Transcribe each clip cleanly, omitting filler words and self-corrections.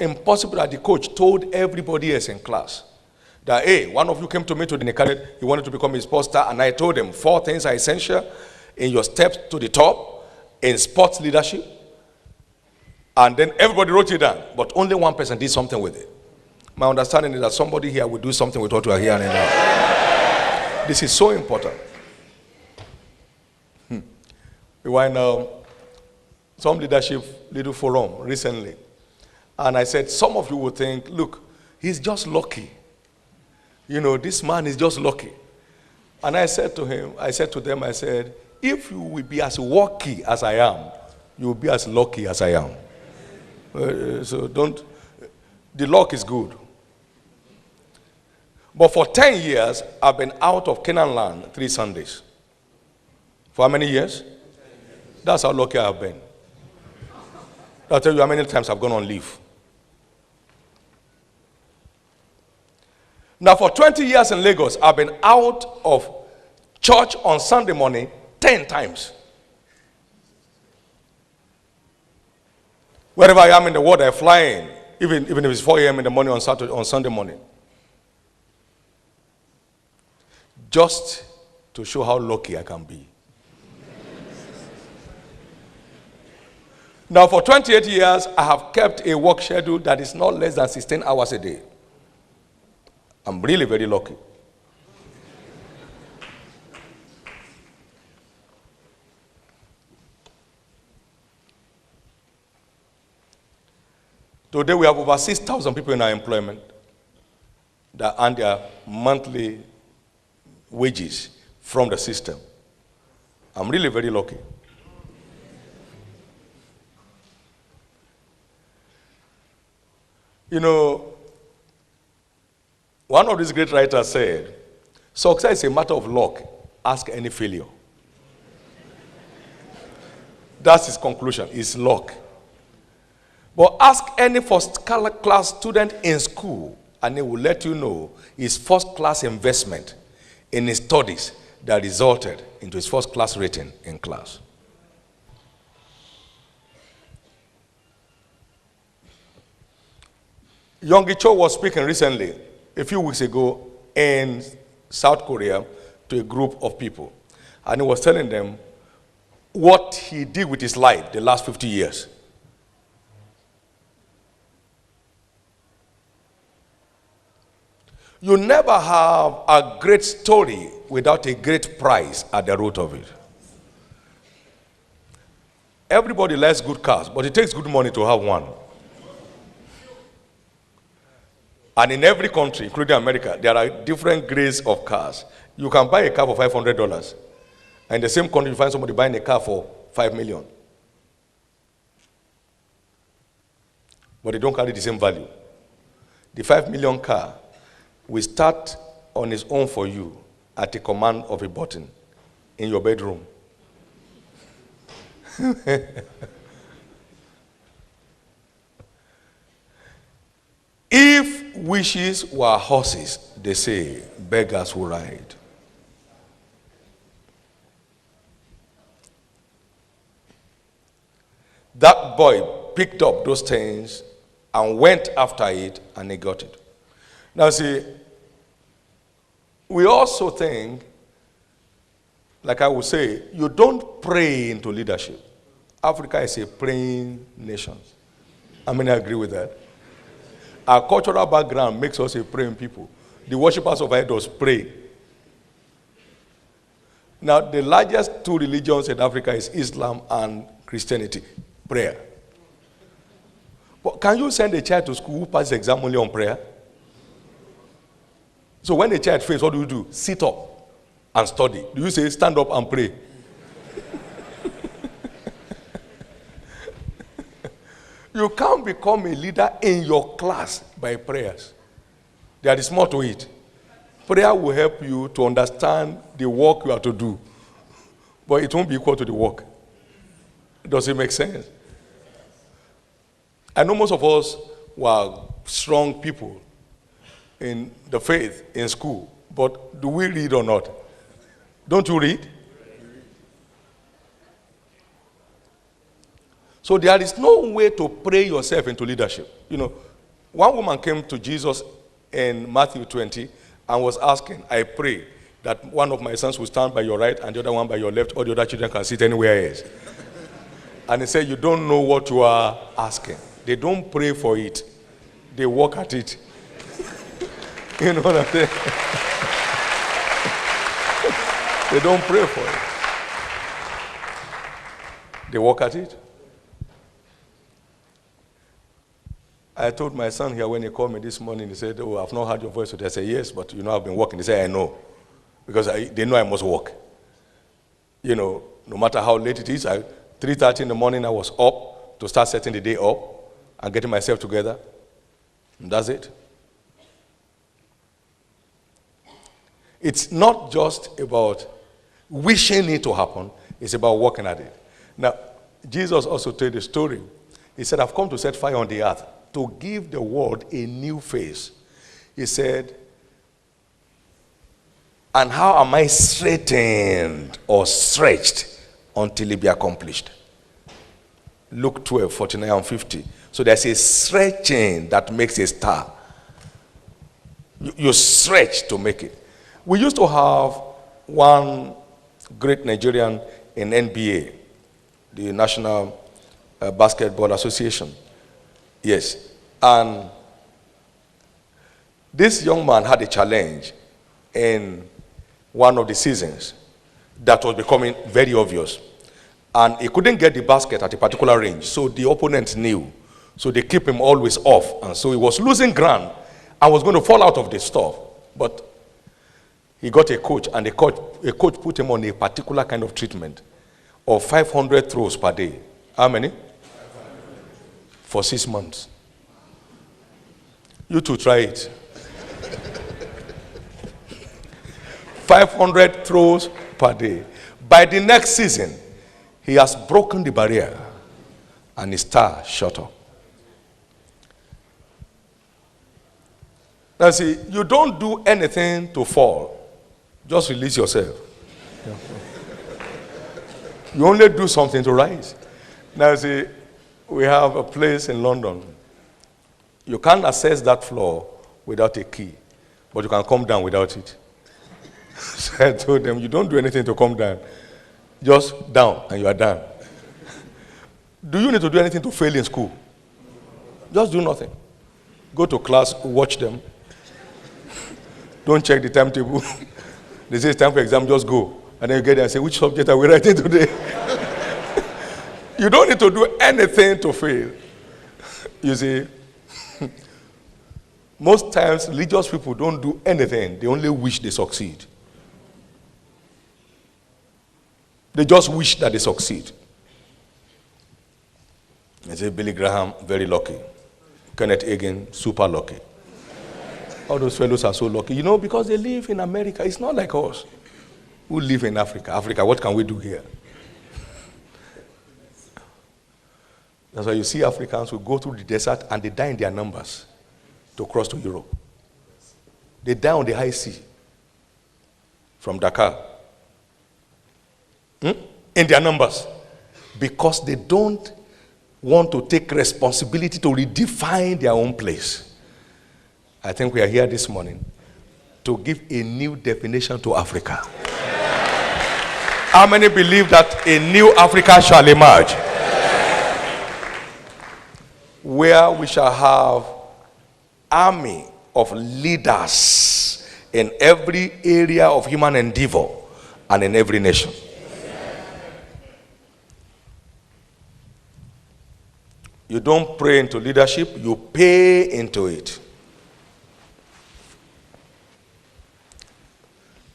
impossible that the coach told everybody else in class that, hey, one of you came to me to the academy, he wanted to become a sports star, and I told him 4 things are essential in your steps to the top in sports leadership. And then everybody wrote it down, but only one person did something with it. My understanding is that somebody here will do something with what we are hearing now. This is so important. We were in some leadership little forum recently, and I said, some of you will think, look, he's just lucky. You know, this man is just lucky. And I said to them, if you will be as lucky as I am, you will be as lucky as I am. The luck is good. But for 10 years, I've been out of Canaan land 3 Sundays. For how many years? That's how lucky I have been. I'll tell you how many times I've gone on leave. Now, for 20 years in Lagos, I've been out of church on Sunday morning 10 times. Wherever I am in the world, I fly in, even if it's 4 a.m. in the morning on Sunday morning. Just to show how lucky I can be. Now, for 28 years, I have kept a work schedule that is not less than 16 hours a day. I'm really very lucky. Today, we have over 6,000 people in our employment that earn their monthly wages from the system. I'm really very lucky. You know, one of these great writers said, success is a matter of luck. Ask any failure. That's his conclusion, is luck. But ask any first-class student in school, and he will let you know his first-class investment in his studies that resulted into his first-class rating in class. Yonggi Cho was speaking recently, a few weeks ago, in South Korea to a group of people. And he was telling them what he did with his life the last 50 years. You never have a great story without a great prize at the root of it. Everybody likes good cars, but it takes good money to have one. And in every country, including America, there are different grades of cars. You can buy a car for $500. And in the same country, you find somebody buying a car for $5 million. But they don't carry the same value. The $5 million car will start on its own for you at the command of a button in your bedroom. If wishes were horses, they say, beggars will ride. That boy picked up those things and went after it, and he got it. Now see, we also think, like I would say, you don't pray into leadership. Africa is a praying nation. I mean, I agree with that. Our cultural background makes us a praying people. The worshippers of idols pray. Now, the largest 2 religions in Africa is Islam and Christianity. Prayer. But can you send a child to school who passes exam only on prayer? So when a child fails, what do? Sit up and study. Do you say stand up and pray? You can't become a leader in your class by prayers. There is more to it. Prayer will help you to understand the work you have to do, but it won't be equal to the work. Does it make sense? I know most of us were strong people in the faith in school, but do we read or not? Don't you read? So there is no way to pray yourself into leadership. One woman came to Jesus in Matthew 20 and was asking, I pray that one of my sons will stand by your right and the other one by your left, or the other children can sit anywhere else. And he said, you don't know what you are asking. They don't pray for it. They work at it. You know what I'm saying? They don't pray for it. They work at it. I told my son here when he called me this morning, he said, oh, I've not heard your voice today. I said, yes, but I've been working. He said, I know. Because they know I must work. No matter how late it is, 3:30 in the morning I was up to start setting the day up and getting myself together. And that's it. It's not just about wishing it to happen. It's about working at it. Now, Jesus also told the story. He said, I've come to set fire on the earth to give the world a new face. He said, and how am I straightened or stretched until it be accomplished? Luke 12, 49 and 50. So there's a stretching that makes a star. You stretch to make it. We used to have one great Nigerian in NBA, the National Basketball Association. Yes. And this young man had a challenge in one of the seasons that was becoming very obvious. And he couldn't get the basket at a particular range, so the opponent knew. So they keep him always off. And so he was losing ground and was going to fall out of the stuff. But he got a coach, and a coach put him on a particular kind of treatment of 500 throws per day. How many? 500. For 6 months. You too, try it. 500 throws per day. By the next season, he has broken the barrier and his star shot up. Now see, you don't do anything to fall. Just release yourself. You only do something to rise. Now see, we have a place in London. You can't access that floor without a key, but you can come down without it. So I told them, you don't do anything to come down. Just down, and you are done. Do you need to do anything to fail in school? Just do nothing. Go to class, watch them. Don't check the timetable. They say it's time for exam, just go. And then you get there and say, which subject are we writing today? You don't need to do anything to fail. You see, most times religious people don't do anything. They only wish they succeed. They just wish that they succeed. I say Billy Graham, very lucky. Kenneth Hagin, super lucky. All those fellows are so lucky. Because they live in America. It's not like us who live in Africa. Africa, what can we do here? That's why you see Africans who go through the desert and they die in their numbers to cross to Europe. They die on the high sea from Dakar. In their numbers. Because they don't want to take responsibility to redefine their own place. I think we are here this morning to give a new definition to Africa. How many believe that a new Africa shall emerge? Where we shall have army of leaders in every area of human endeavor and in every nation. You don't pray into leadership, you pay into it.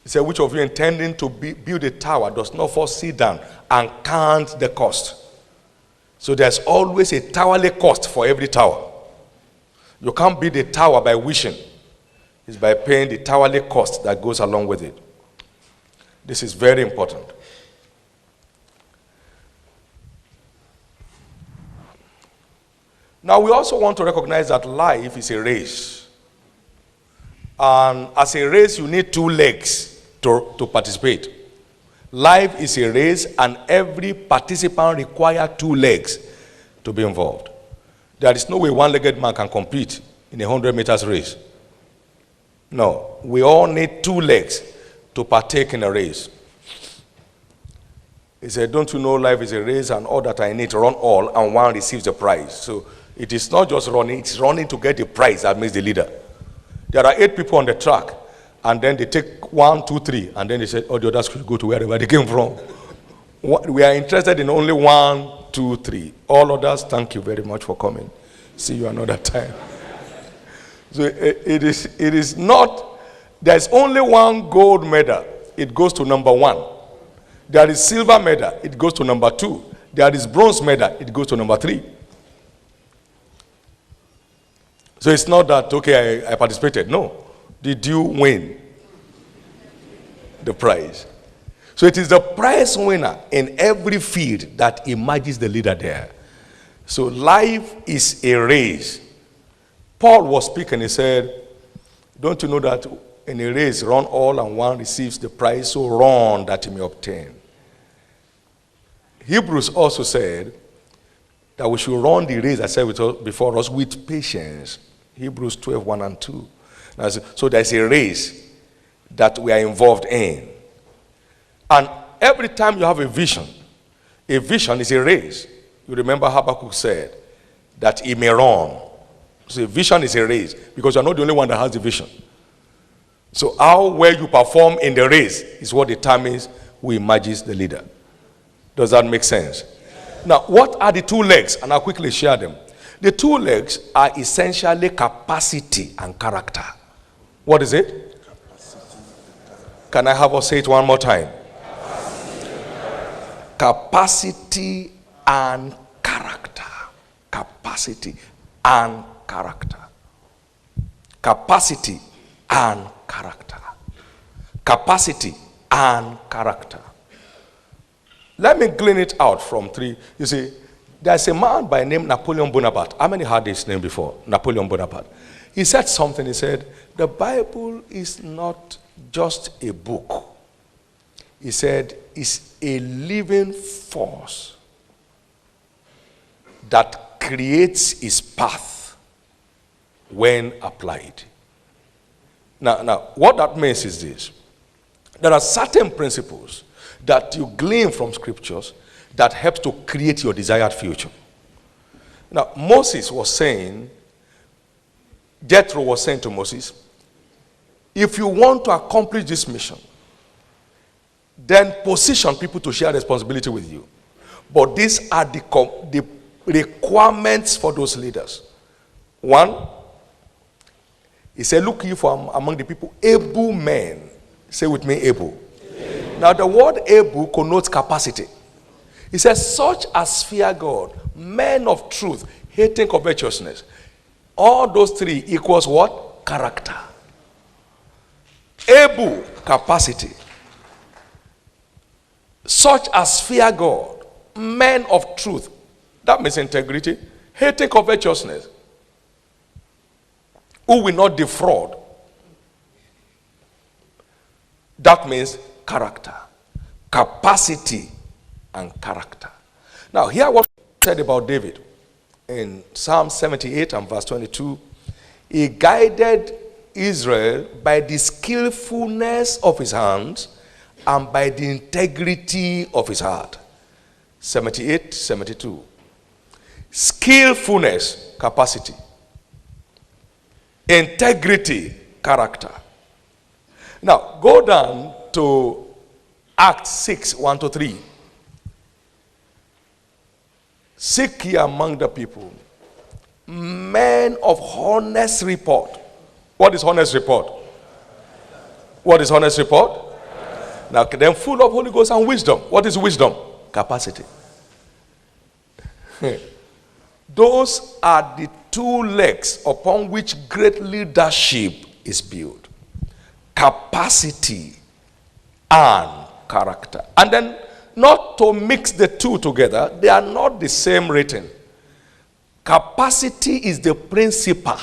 He said, which of you intending to build a tower does not first sit down and count the cost? So there's always a towerly cost for every tower. You can't build a tower by wishing. It's by paying the towerly cost that goes along with it. This is very important. Now we also want to recognize that life is a race. And as a race, you need 2 legs to participate. Life is a race, and every participant requires 2 legs to be involved. There is no way one-legged man can compete in a 100 meters race. No, we all need 2 legs to partake in a race. He said, don't you know life is a race and all that I need to run all and one receives the prize. So it is not just running, it's running to get the prize that makes the leader. There are 8 people on the track and then they take 1, 2, 3 and then they say, oh, the others could go to wherever they came from. We are interested in only 1, 2, 3. All others, thank you very much for coming. See you another time. So it is not, there's only 1 gold medal. It goes to number 1. There is silver medal. It goes to number 2. There is bronze medal. It goes to number 3. So it's not that, okay, I participated. No. Did you win the prize? So it is the prize winner in every field that emerges the leader there. So life is a race. Paul was speaking, he said, don't you know that in a race, run all and one receives the prize, so run that you may obtain. Hebrews also said that we should run the race, I said before us, with patience. Hebrews 12, 1 and 2. Now, so there's a race that we are involved in. And every time you have a vision is a race. You remember Habakkuk said that he may run. So a vision is a race because you're not the only one that has the vision. So how well you perform in the race is what determines who emerges the leader. Does that make sense? Now, what are the 2 legs? And I'll quickly share them. The 2 legs are essentially capacity and character. What is it? Can I have us say it one more time? Capacity and character. Capacity and character. Capacity and character. Capacity and character. Let me glean it out from 3. You see, there's a man by name Napoleon Bonaparte. How many heard this name before? Napoleon Bonaparte. He said something. He said, the Bible is not just a book. He said, it's a living force that creates its path when applied. Now, what that means is this. There are certain principles that you glean from scriptures that helps to create your desired future. Now, Moses was saying, Jethro was saying to Moses, if you want to accomplish this mission, then position people to share responsibility with you. But these are the requirements for those leaders. 1, he said, look you for among the people able men. Say with me, able. Now the word able connotes capacity. He says, such as fear God, men of truth, hating covetousness. All those 3 equals what? Character. Able, capacity. Such as fear God, men of truth. That means integrity. Hating covetousness. Who will not defraud. That means character. Capacity and character. Now, hear what said about David in Psalm 78 and verse 22. He guided Israel by the skillfulness of his hands and by the integrity of his heart. 78, 72. Skillfulness, capacity. Integrity, character. Now, go down to Acts 6, 1 to 3. Seek ye among the people men of honest report. What is honest report? What is honest report? Now, then full of Holy Ghost and wisdom. What is wisdom? Capacity. Those are the 2 legs upon which great leadership is built. Capacity and character. And then, not to mix the 2 together, they are not the same rating. Capacity is the principal,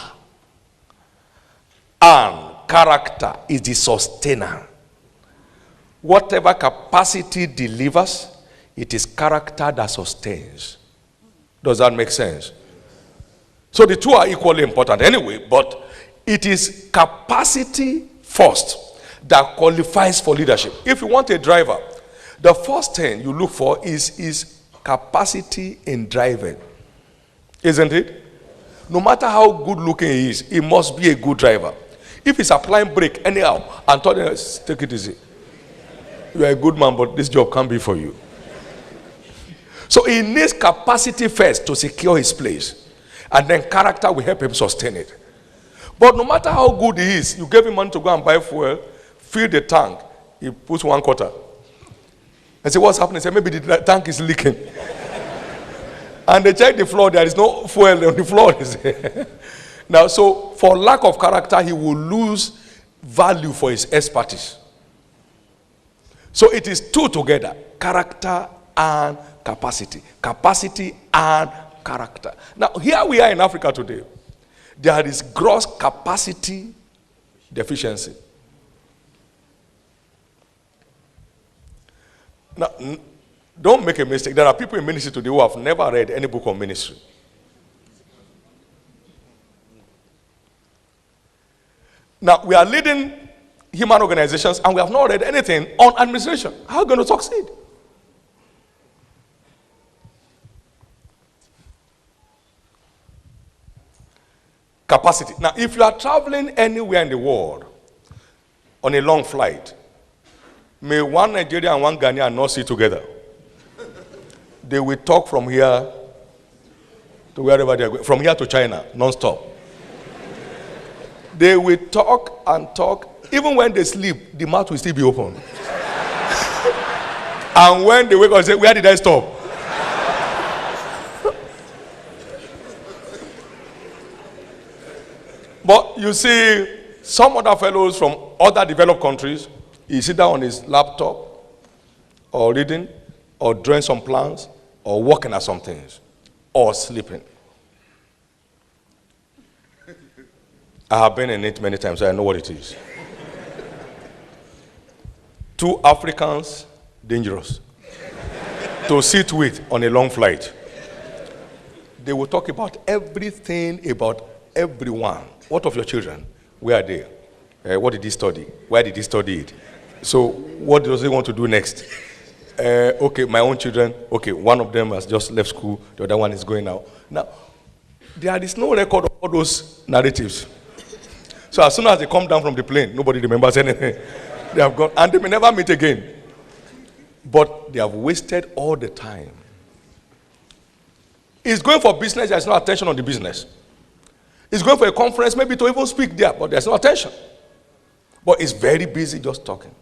and character is the sustainer. Whatever capacity delivers, it is character that sustains. Does that make sense? So the two are equally important anyway, but it is capacity first that qualifies for leadership. If you want a driver, the first thing you look for is capacity in driving. Isn't it? No matter how good looking he is, he must be a good driver. If he's applying brake anyhow and told him, take it easy. You are a good man, but this job can't be for you. So he needs capacity first to secure his place. And then character will help him sustain it. But no matter how good he is, you gave him money to go and buy fuel, fill the tank, he puts 1/4. And say, what's happening? Say, maybe the tank is leaking. And they check the floor, there is no fuel on the floor. Now, so for lack of character, he will lose value for his expertise. So it is two together, character and capacity. Capacity and character. Now, here we are in Africa today. There is gross capacity deficiency. Now, don't make a mistake. There are people in ministry today who have never read any book on ministry. Now, we are leading human organizations and we have not read anything on administration. How are we going to succeed? Capacity. Now, if you are traveling anywhere in the world on a long flight, may one Nigerian and one Ghanaian not sit together. They will talk from here to wherever they are going, from here to China, non-stop. They will talk and talk. Even when they sleep, the mouth will still be open. And when they wake up, they say, where did I stop? But you see, some other fellows from other developed countries, he sit down on his laptop, or reading, or drawing some plans, or working at some things, or sleeping. I have been in it many times, so I know what it is. Two Africans, dangerous to sit with on a long flight. They will talk about everything about everyone. What of your children? Where are they? What did he study? Where did he study it? So what does he want to do next? Okay, my own children. Okay, one of them has just left school. The other one is going out. Now, there is no record of all those narratives. So as soon as they come down from the plane, nobody remembers anything. They have gone, and they may never meet again. But they have wasted all the time. He's going for business, there's no attention on the business. He's going for a conference, maybe to even speak there, but there's no attention. But he's very busy just talking.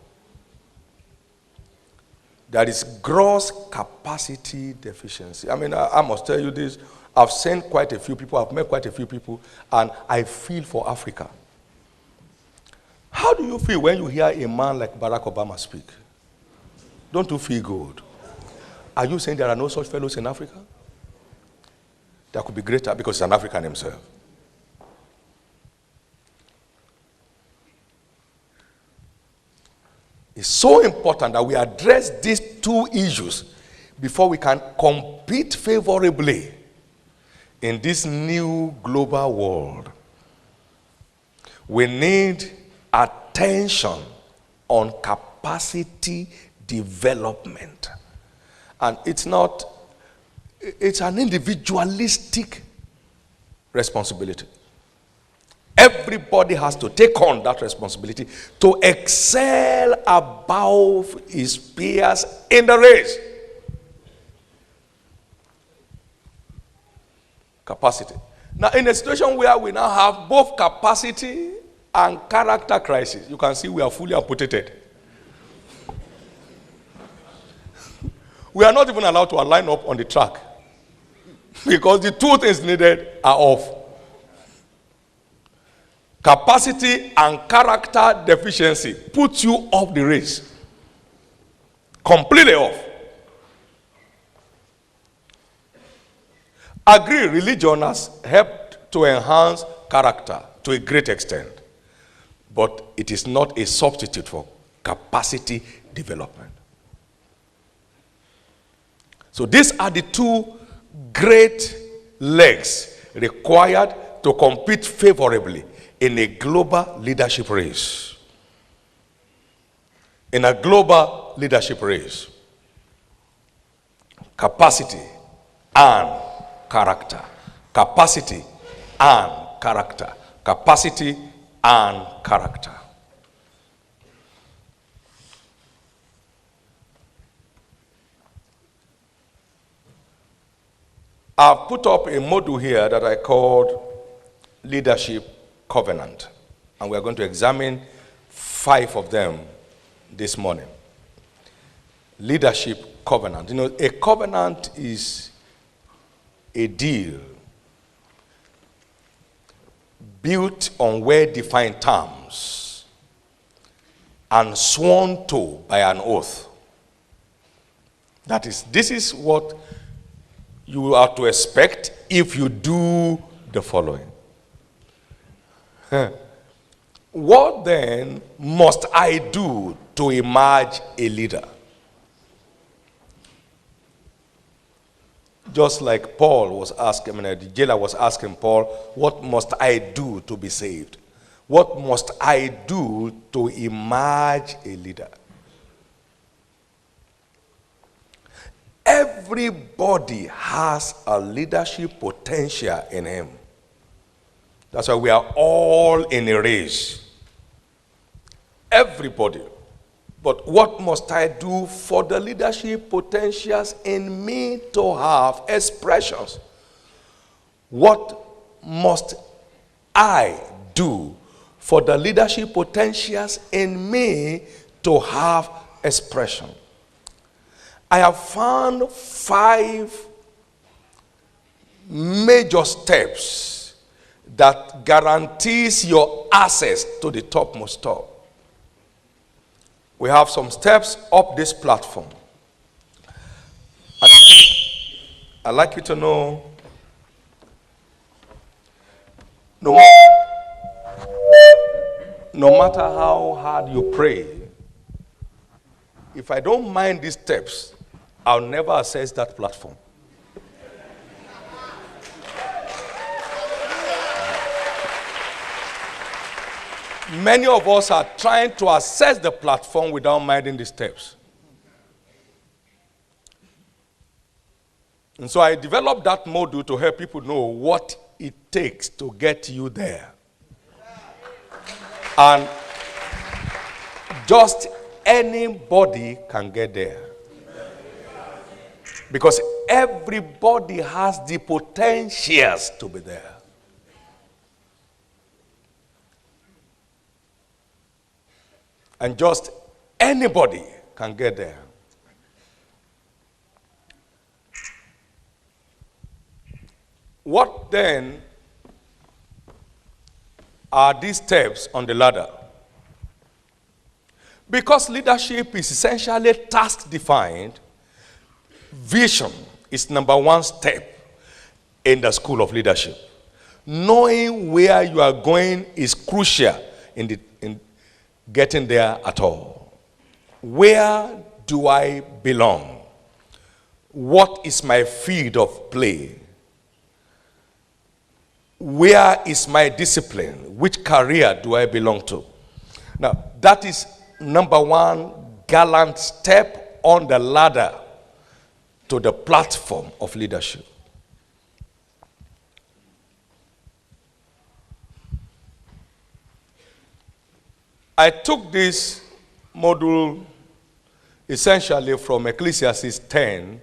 There is gross capacity deficiency. I mean, I must tell you this. I've seen quite a few people, I've met quite a few people, and I feel for Africa. How do you feel when you hear a man like Barack Obama speak? Don't you feel good? Are you saying there are no such fellows in Africa? There could be greater because he's an African himself. It's so important that we address these two issues before we can compete favorably in this new global world. We need attention on capacity development. And it's an individualistic responsibility. Everybody has to take on that responsibility to excel above his peers in the race. Capacity. Now, in a situation where we now have both capacity and character crisis, you can see we are fully amputated. We are not even allowed to line up on the track because the two things needed are off. Capacity and character deficiency puts you off the race. Completely off. Agree, religion has helped to enhance character to a great extent. But it is not a substitute for capacity development. So these are the two great legs required to compete favorably in a global leadership race. In a global leadership race. Capacity and character. Capacity and character. Capacity and character. I've put up a module here that I called Leadership Covenant. And we're going to examine 5 of them this morning. Leadership Covenant. You know, a covenant is a deal built on well-defined terms and sworn to by an oath. That is, this is what you are to expect if you do the following. What then must I do to emerge a leader? Just like Paul was asking, the jailer was asking Paul, what must I do to be saved? What must I do to emerge a leader? Everybody has a leadership potential in him. That's why we are all in a race. Everybody. But what must I do for the leadership potentials in me to have expressions? What must I do for the leadership potentials in me to have expression? I have found 5 major steps that guarantees your access to the topmost top. We have some steps up this platform. I'd like you to know, no matter how hard you pray, if I don't mind these steps, I'll never access that platform. Many of us are trying to access the platform without minding the steps. And so I developed that module to help people know what it takes to get you there. And just anybody can get there. Because everybody has the potentials to be there. And just anybody can get there. What then are these steps on the ladder? Because leadership is essentially task-defined, vision is number 1 step in the school of leadership. Knowing where you are going is crucial in getting there at all. Where do I belong? What is my field of play? Where is my discipline? Which career do I belong to? Now, that is number 1 gallant step on the ladder to the platform of leadership. I took this module essentially from Ecclesiastes 10,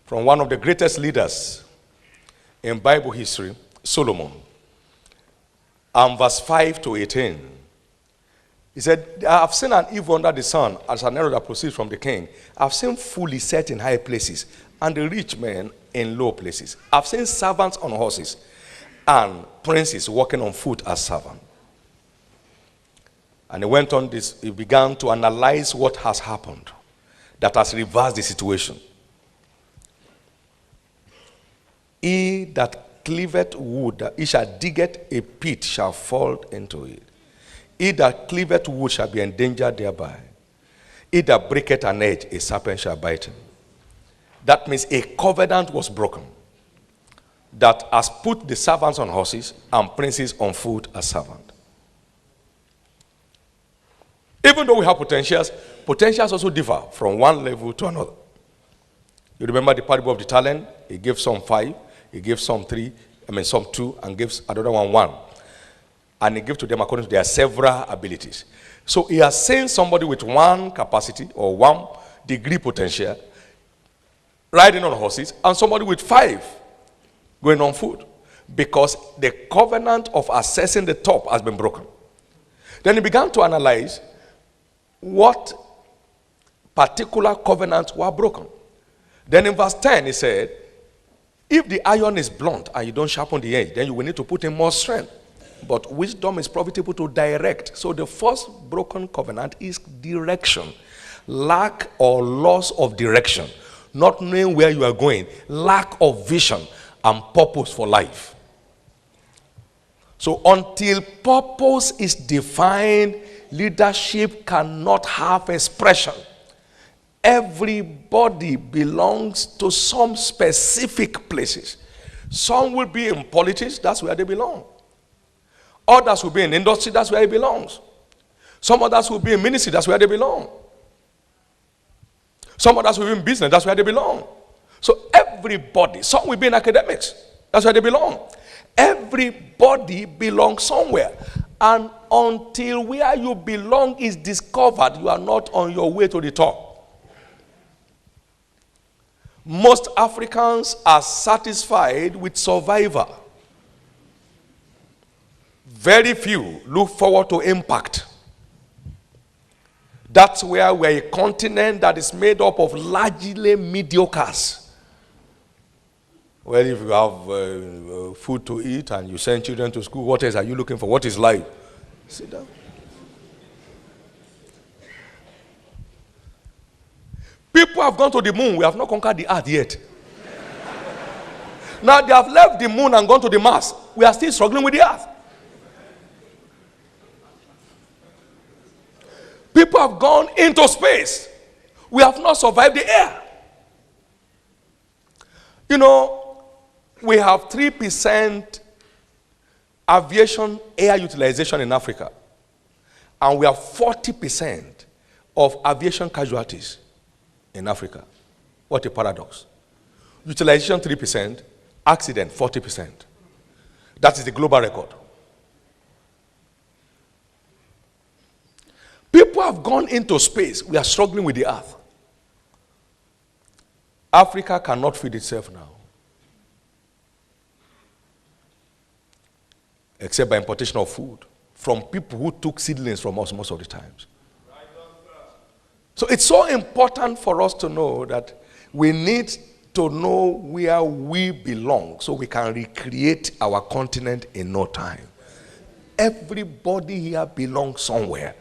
from one of the greatest leaders in Bible history, Solomon. And verse 5 to 18. He said, I have seen an evil under the sun as an arrow that proceeds from the king. I have seen fools set in high places and the rich men in low places. I have seen servants on horses and princes walking on foot as servants. And he went on this, he began to analyze what has happened that has reversed the situation. He that cleaveth wood, he shall diggeth a pit, shall fall into it. He that cleaveth wood shall be endangered thereby. He that breaketh an edge, a serpent shall bite him. That means a covenant was broken. that has put the servants on horses and princes on foot as servants. Even though we have potentials, potentials also differ from one level to another. You remember the parable of the talent? He gave some 5, he gave some 3, some 2, and gives another one 1. And he gave to them according to their several abilities. So he has seen somebody with 1 capacity or 1 degree potential riding on horses, and somebody with 5 going on foot, because the covenant of accessing the top has been broken. Then he began to analyze what particular covenants were broken. Then in verse 10 he said, if the iron is blunt and you don't sharpen the edge, then you will need to put in more strength. But wisdom is profitable to direct. So the first broken covenant is direction. Lack or loss of direction. Not knowing where you are going. Lack of vision and purpose for life. So until purpose is defined, leadership cannot have expression. Everybody belongs to some specific places. Some will be in politics, that's where they belong. Others will be in industry, that's where it belongs. Some others will be in ministry, that's where they belong. Some others will be in business, that's where they belong. So everybody, some will be in academics, that's where they belong. Everybody belongs somewhere. And until where you belong is discovered, you are not on your way to the top. Most Africans are satisfied with survival. Very few look forward to impact. That's where we're a continent that is made up of largely mediocres. Well, if you have food to eat and you send children to school, what else are you looking for? What is life? Sit down. People have gone to the moon. We have not conquered the earth yet. Now they have left the moon and gone to the Mars. We are still struggling with the earth. People have gone into space. We have not survived the air. You know, we have 3% aviation air utilization in Africa. And we have 40% of aviation casualties in Africa. What a paradox. Utilization 3%, accident 40%. That is the global record. People have gone into space. We are struggling with the earth. Africa cannot feed itself now, except by importation of food from people who took seedlings from us most of the times. So it's so important for us to know that we need to know where we belong so we can recreate our continent in no time. Everybody here belongs somewhere.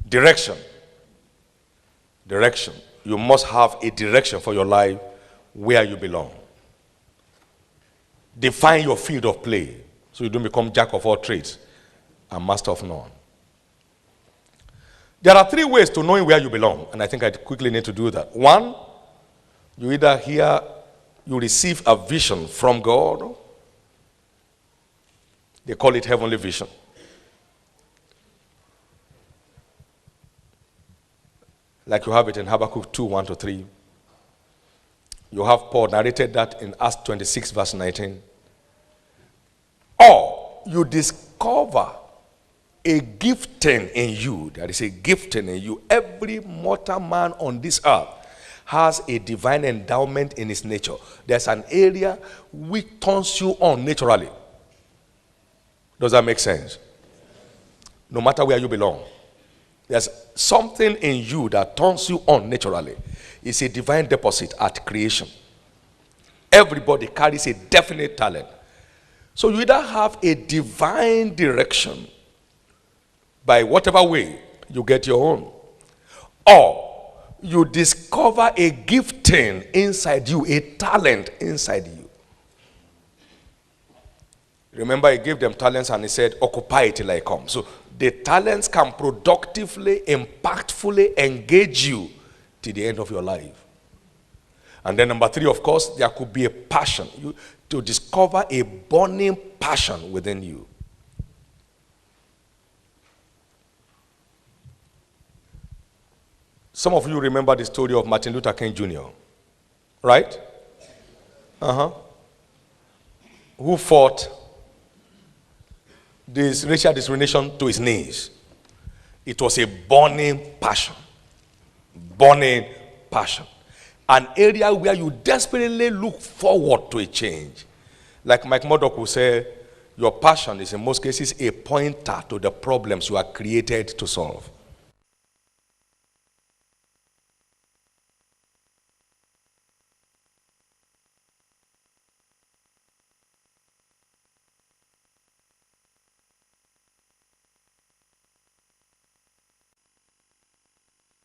Direction. Direction. You must have a direction for your life where you belong. Define your field of play so you don't become jack of all trades and master of none. There are 3 ways to knowing where you belong, and I think I quickly need to do that. 1, you either hear, you receive a vision from God. They call it heavenly vision. Like you have it in Habakkuk 2, 1-3. You have Paul narrated that in Acts 26, verse 19. Or you discover a gifting in you. There is a gifting in you. Every mortal man on this earth has a divine endowment in his nature. There's an area which turns you on naturally. Does that make sense? No matter where you belong. There's something in you that turns you on naturally. It's a divine deposit at creation. Everybody carries a definite talent. So you either have a divine direction by whatever way you get your own, or you discover a gifting inside you, a talent inside you. Remember, he gave them talents and he said, occupy it till I come. So the talents can productively, impactfully engage you to the end of your life. And then number 3, of course, there could be a passion. To discover a burning passion within you. Some of you remember the story of Martin Luther King Jr., right? Who fought this racial discrimination to his knees. It was a burning passion. Burning passion. An area where you desperately look forward to a change. Like Mike Murdoch will say, your passion is in most cases a pointer to the problems you are created to solve.